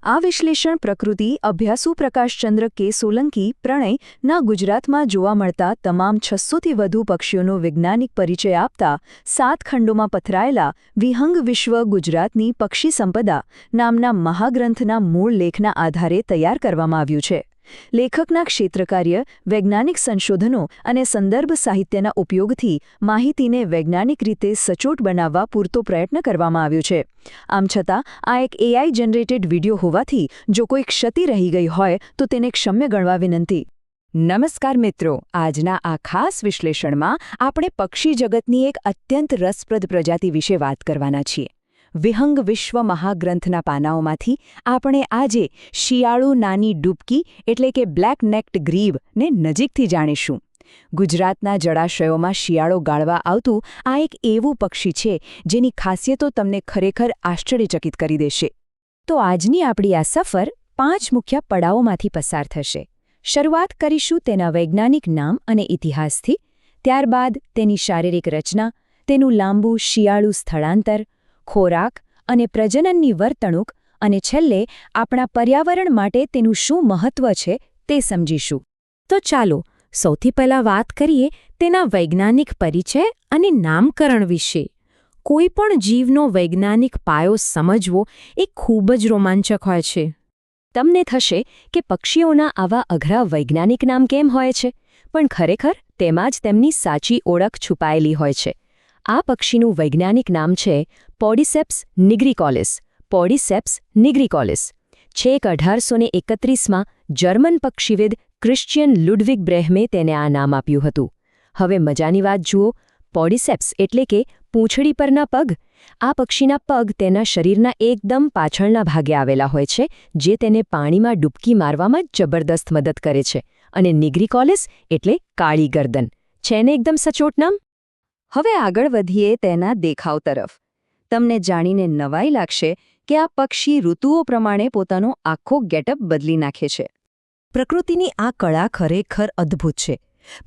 આ વિશ્લેષણ પ્રકૃતિ અભ્યાસુ પ્રકાશચંદ્ર કે સોલંકી પ્રણયના ગુજરાતમાં જોવા મળતા તમામ 600થી વધુ પક્ષીઓનો વૈજ્ઞાનિક પરિચય આપતા 7 ખંડોમાં પથરાયેલા વિહંગ વિશ્વ ગુજરાતની પક્ષી સંપદા નામના મહાગ્રંથના મૂળ લેખના આધારે તૈયાર કરવામાં આવ્યું છે. લેખકના ક્ષેત્રકાર્ય, વૈજ્ઞાનિક સંશોધનો અને સંદર્ભ સાહિત્યના ઉપયોગથી માહિતીને વૈજ્ઞાનિક રીતે સચોટ બનાવવા પૂરતો પ્રયત્ન કરવામાં આવ્યો છે. આમ છતાં આ એક AI જનરેટેડ વિડિયો હોવાથી જો કોઈ ક્ષતિ રહી ગઈ હોય તો તેને ક્ષમ્ય ગણવા વિનંતી. નમસ્કાર મિત્રો, આજના આ ખાસ વિશ્લેષણમાં આપણે પક્ષી જગતની એક અત્યંત રસપ્રદ પ્રજાતિ વિશે વાત કરવાના છીએ. વિહંગ વિશ્વ મહાગ્રંથના પાનાઓમાંથી આપણે આજે શિયાળુ નાની ડૂબકી એટલે કે બ્લેક નેક્ડ ગ્રીબને નજીકથી જાણીશું. ગુજરાતના જળાશયોમાં શિયાળો ગાળવા આવતું આ એક એવું પક્ષી છે જેની ખાસિયતો તમને ખરેખર આશ્ચર્યચકિત કરી દેશે. તો આજની આપણી આ સફર 5 મુખ્ય પડાવોમાંથી પસાર થશે. શરૂઆત કરીશું તેના વૈજ્ઞાનિક નામ અને ઇતિહાસથી, ત્યારબાદ તેની શારીરિક રચના, તેનું લાંબુ શિયાળુ સ્થળાંતર, ખોરાક અને પ્રજનનની વર્તણૂક અને છેલ્લે આપણા પર્યાવરણ માટે તેનું શું મહત્વ છે તે સમજીશું. તો ચાલો સૌથી પહેલાં વાત કરીએ તેના વૈજ્ઞાનિક પરિચય અને નામકરણ વિશે. કોઈ પણ જીવનો વૈજ્ઞાનિક પાયો સમજવો એ ખૂબ જ રોમાંચક હોય છે. તમને થશે કે પક્ષીઓના આવા અઘરા વૈજ્ઞાનિક નામ કેમ હોય છે, પણ ખરેખર તેમાં જ તેમની સાચી ઓળખ છુપાયેલી હોય છે. આ પક્ષીનું વૈજ્ઞાનિક નામ છે પોડીસેપ્સ નિગ્રીકોલિસ. પોડીસેપ્સ નિગ્રીકોલિસ. છેક 1831માં જર્મન પક્ષીવિદ ક્રિશ્ચિયન લુડવિગ બ્રેહમે તેને આ નામ આપ્યું હતું. હવે મજાની વાત જુઓ, પોડીસેપ્સ એટલે કે પૂંછડી પરના પગ. આ પક્ષીના પગ તેના શરીરના એકદમ પાછળના ભાગે આવેલા હોય છે, જે તેને પાણીમાં ડૂબકી મારવામાં જબરદસ્ત મદદ કરે છે. અને નિગ્રીકોલિસ એટલે કાળી ગરદન. છે ને એકદમ સચોટ નામ? હવે આગળ વધીએ તેના દેખાવ તરફ. તમને જાણીને નવાઈ લાગશે કે આ પક્ષી ઋતુઓ પ્રમાણે પોતાનો આખો ગેટઅપ બદલી નાખે છે. પ્રકૃતિની આ કળા ખરેખર અદ્ભુત છે.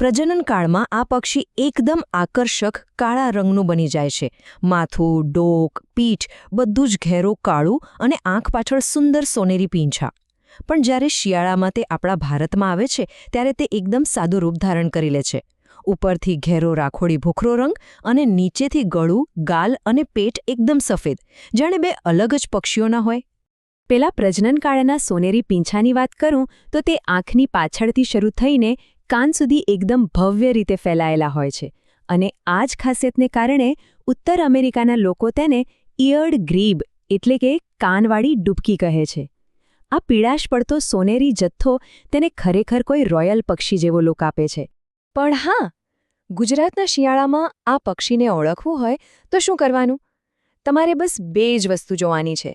પ્રજનનકાળમાં આ પક્ષી એકદમ આકર્ષક કાળા રંગનું બની જાય છે. માથું, ડોક, પીઠ બધું જ ઘેરો કાળું અને આંખ પાછળ સુંદર સોનેરી પીંછા. પણ જ્યારે શિયાળામાં તે આપણા ભારતમાં આવે છે ત્યારે તે એકદમ સાદું રૂપ ધારણ કરી લે છે. ઉપરથી ઘેરો રાખોડી ભૂખરો રંગ અને નીચેથી ગળું, ગાલ અને પેટ એકદમ સફેદ, જાણે બે અલગ જ પક્ષીઓના હોય. પેલા પ્રજનનકાળના સોનેરી પીંછાની વાત કરું તો તે આંખની પાછળથી શરૂ થઈને કાન સુધી એકદમ ભવ્ય રીતે ફેલાયેલા હોય છે. અને આ જ ખાસિયતને કારણે ઉત્તર અમેરિકાના લોકો તેને ઇયર્ડ ગ્રીબ એટલે કે કાનવાળી ડૂબકી કહે છે. આ પીળાશ પડતો સોનેરી જથ્થો તેને ખરેખર કોઈ રોયલ પક્ષી જેવો લુક આપે છે. પણ હા, ગુજરાતના શિયાળામાં આ પક્ષીને ઓળખવું હોય તો શું કરવાનું? તમારે બસ 2 જ વસ્તુ જોવાની છે.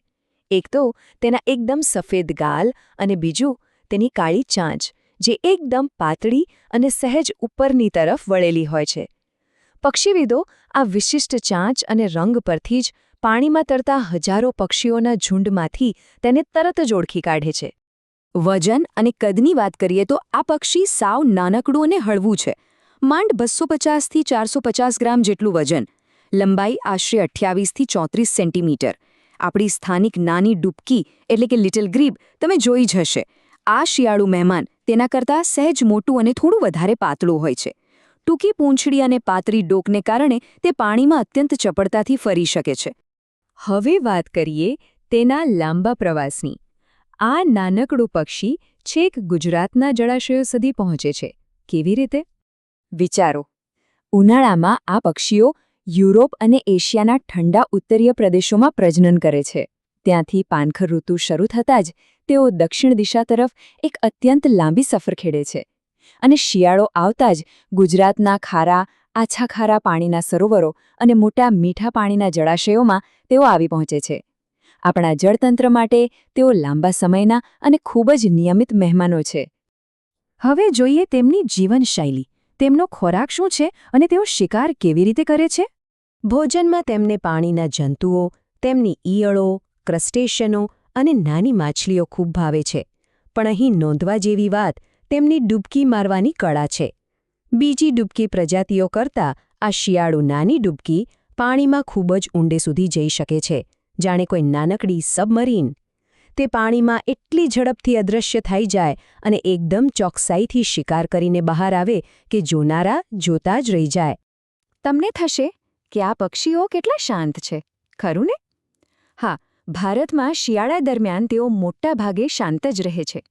એક તો તેના એકદમ સફેદ ગાલ અને બીજું તેની કાળી ચાંચ, જે એકદમ પાતળી અને સહેજ ઉપરની તરફ વળેલી હોય છે. પક્ષીવિદો આ વિશિષ્ટ ચાંચ અને રંગ પરથી જ પાણીમાં તરતા હજારો પક્ષીઓના ઝુંડમાંથી તેને તરત જ ઓળખી કાઢે છે. વજન અને કદની વાત કરીએ તો આ પક્ષી સાવ નાનકડું અને હળવું છે. માંડ 250થી 450 ગ્રામ જેટલું વજન. લંબાઈ આશરે 28થી 34 સેન્ટીમીટર. આપણી સ્થાનિક નાની ડૂબકી એટલે કે લિટલ ગ્રીબ તમે જોઈ જ હશે. આ શિયાળુ મહેમાન તેના કરતાં સહેજ મોટું અને થોડું વધારે પાતળું હોય છે. ટૂંકી પૂંછડી અને પાતળી ડોકને કારણે તે પાણીમાં અત્યંત ચપળતાથી ફરી શકે છે. હવે વાત કરીએ તેના લાંબા પ્રવાસની. આ નાનકડું પક્ષી છેક ગુજરાતના જળાશયો સુધી પહોંચે છે. કેવી રીતે? વિચારો, ઉનાળામાં આ પક્ષીઓ યુરોપ અને એશિયાના ઠંડા ઉત્તરીય પ્રદેશોમાં પ્રજનન કરે છે. ત્યાંથી પાનખર ઋતુ શરૂ થતાં જ તેઓ દક્ષિણ દિશા તરફ એક અત્યંત લાંબી સફર ખેડે છે. અને શિયાળો આવતા જ ગુજરાતના ખારા, આછા ખારા પાણીના સરોવરો અને મોટા મીઠા પાણીના જળાશયોમાં તેઓ આવી પહોંચે છે. આપણા જળતંત્ર માટે તેઓ લાંબા સમયના અને ખૂબ જ નિયમિત મહેમાનો છે. હવે જોઈએ તેમની જીવનશૈલી. તેમનો ખોરાક શું છે અને તેઓ શિકાર કેવી રીતે કરે છે? ભોજનમાં તેમને પાણીના જંતુઓ, તેમની ઈયળો, ક્રસ્ટેશનો અને નાની માછલીઓ ખૂબ ભાવે છે. પણ અહીં નોંધવા જેવી વાત તેમની ડૂબકી મારવાની કળા છે. બીજી ડૂબકી પ્રજાતિઓ કરતાં આ શિયાળુ નાની ડૂબકી પાણીમાં ખૂબ જ ઊંડે સુધી જઈ શકે છે, જાણે કોઈ નાનકડી સબમરીન. તે પાણીમાં એટલી ઝડપથી અદૃશ્ય થઈ જાય અને એકદમ ચોકસાઈથી શિકાર કરીને બહાર આવે કે જોનારા જોતા જ રહી જાય. તમને થશે કે આ પક્ષીઓ કેટલા શાંત છે, ખરું ને? હા, ભારતમાં શિયાળા દરમિયાન તેઓ મોટા ભાગે શાંત જ રહે છે.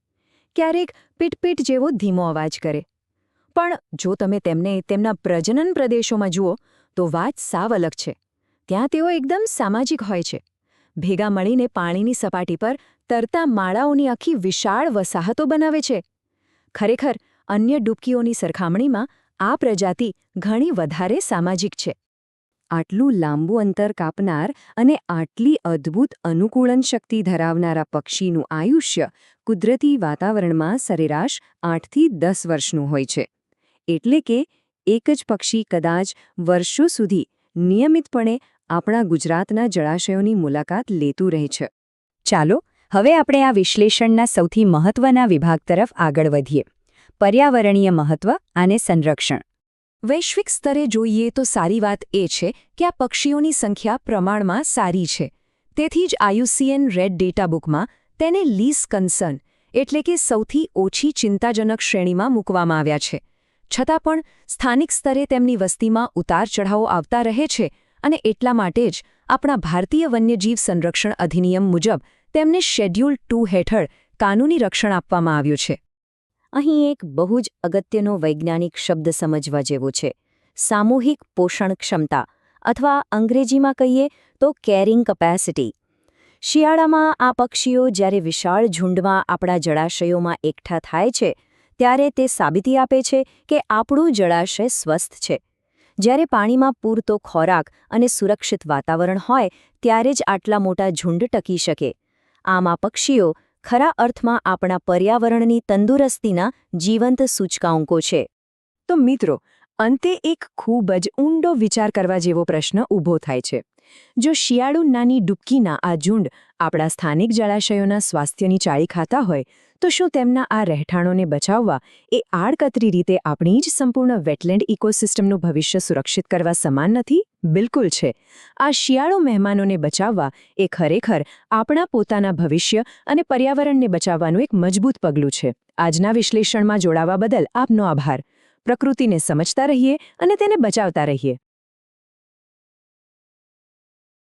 ક્યારેક પીટ-પીટ જેવો ધીમો અવાજ કરે. પણ જો તમે તેમને તેમના પ્રજનન પ્રદેશોમાં જુઓ તો વાત સાવ અલગ છે. ત્યાં તેઓ એકદમ સામાજિક હોય છે. ભેગા મળીને પાણીની સપાટી પર તરતા માળાઓની આખી વિશાળ વસાહતો બનાવે છે. ખરેખર અન્ય ડૂબકીઓની સરખામણીમાં આ પ્રજાતિ ઘણી વધારે સામાજિક છે. આટલું લાંબુ અંતર કાપનાર અને આટલી અદ્ભુત અનુકૂલન શક્તિ ધરાવનારા પક્ષીનું આયુષ્ય કુદરતી વાતાવરણમાં સરેરાશ 8થી 10 વર્ષનું હોય છે. એટલે કે એક જ પક્ષી કદાચ વર્ષો સુધી નિયમિતપણે આપણા ગુજરાતના જળાશયોની મુલાકાત લેતું રહે છે. ચાલો હવે આપણે આ વિશ્લેષણના સૌથી મહત્વના વિભાગ તરફ આગળ વધીએ. પર્યાવરણીય મહત્વ અને સંરક્ષણ. વૈશ્વિક સ્તરે જોઈએ તો સારી વાત એ છે કે આ પક્ષીઓની સંખ્યા પ્રમાણમાં સારી છે. તેથી જ IUCN રેડ ડેટા બુકમાં તેને લીસ્ટ કન્સર્ન એટલે કે સૌથી ઓછી ચિંતાજનક શ્રેણીમાં મૂકવામાં આવ્યા છે. છતાં પણ સ્થાનિક સ્તરે તેમની વસ્તીમાં ઉતાર-ચઢાવો આવતા રહે છે અને એટલા માટે જ આપણા ભારતીય વન્યજીવ સંરક્ષણ અધિનિયમ મુજબ તેમને શેડ્યુલ 2 હેઠળ કાનૂની રક્ષણ આપવામાં આવ્યું છે. અહીં એક બહુ જ અગત્યનો વૈજ્ઞાનિક શબ્દ સમજવા જેવો છે: સામૂહિક પોષણ ક્ષમતા, અથવા અંગ્રેજીમાં કહીએ તો કેરિંગ કેપેસિટી. શિયાળામાં આ પક્ષીઓ જ્યારે વિશાળ ઝુંડમાં આપણા જળાશયોમાં એકઠા થાય છે ત્યારે તે સાબિતી આપે છે કે આપણું જળાશય સ્વસ્થ છે. જ્યારે પાણીમાં પૂરતો ખોરાક અને સુરક્ષિત વાતાવરણ હોય ત્યારે જ આટલા મોટા ઝુંડ ટકી શકે. આમ આ પક્ષીઓ ખરા અર્થમાં આપણા પર્યાવરણની તંદુરસ્તીના જીવંત સૂચકાંકો છે. તો મિત્રો, અંતે એક ખૂબ જ ઊંડો વિચાર કરવા જેવો પ્રશ્ન ઊભો થાય છે. જો શિયાળુ નાની ડૂબકીના આ ઝુંડ આપણા સ્થાનિક જળાશયોના સ્વાસ્થ્યની ચાળી ખાતા હોય તો શું તેમના આ રહેઠાણોને બચાવવા એ આડકતરી રીતે આપણી જ સંપૂર્ણ વેટલેન્ડ ઇકોસિસ્ટમનું ભવિષ્ય સુરક્ષિત કરવા સમાન નથી? બિલકુલ છે. આ શિયાળુ મહેમાનોને બચાવવા એ ખરેખર આપણા પોતાના ભવિષ્ય અને પર્યાવરણને બચાવવાનું એક મજબૂત પગલું છે. આજના વિશ્લેષણમાં જોડાવા બદલ આપનો આભાર. પ્રકૃતિને સમજતા રહીએ અને તેને બચાવતા રહીએ.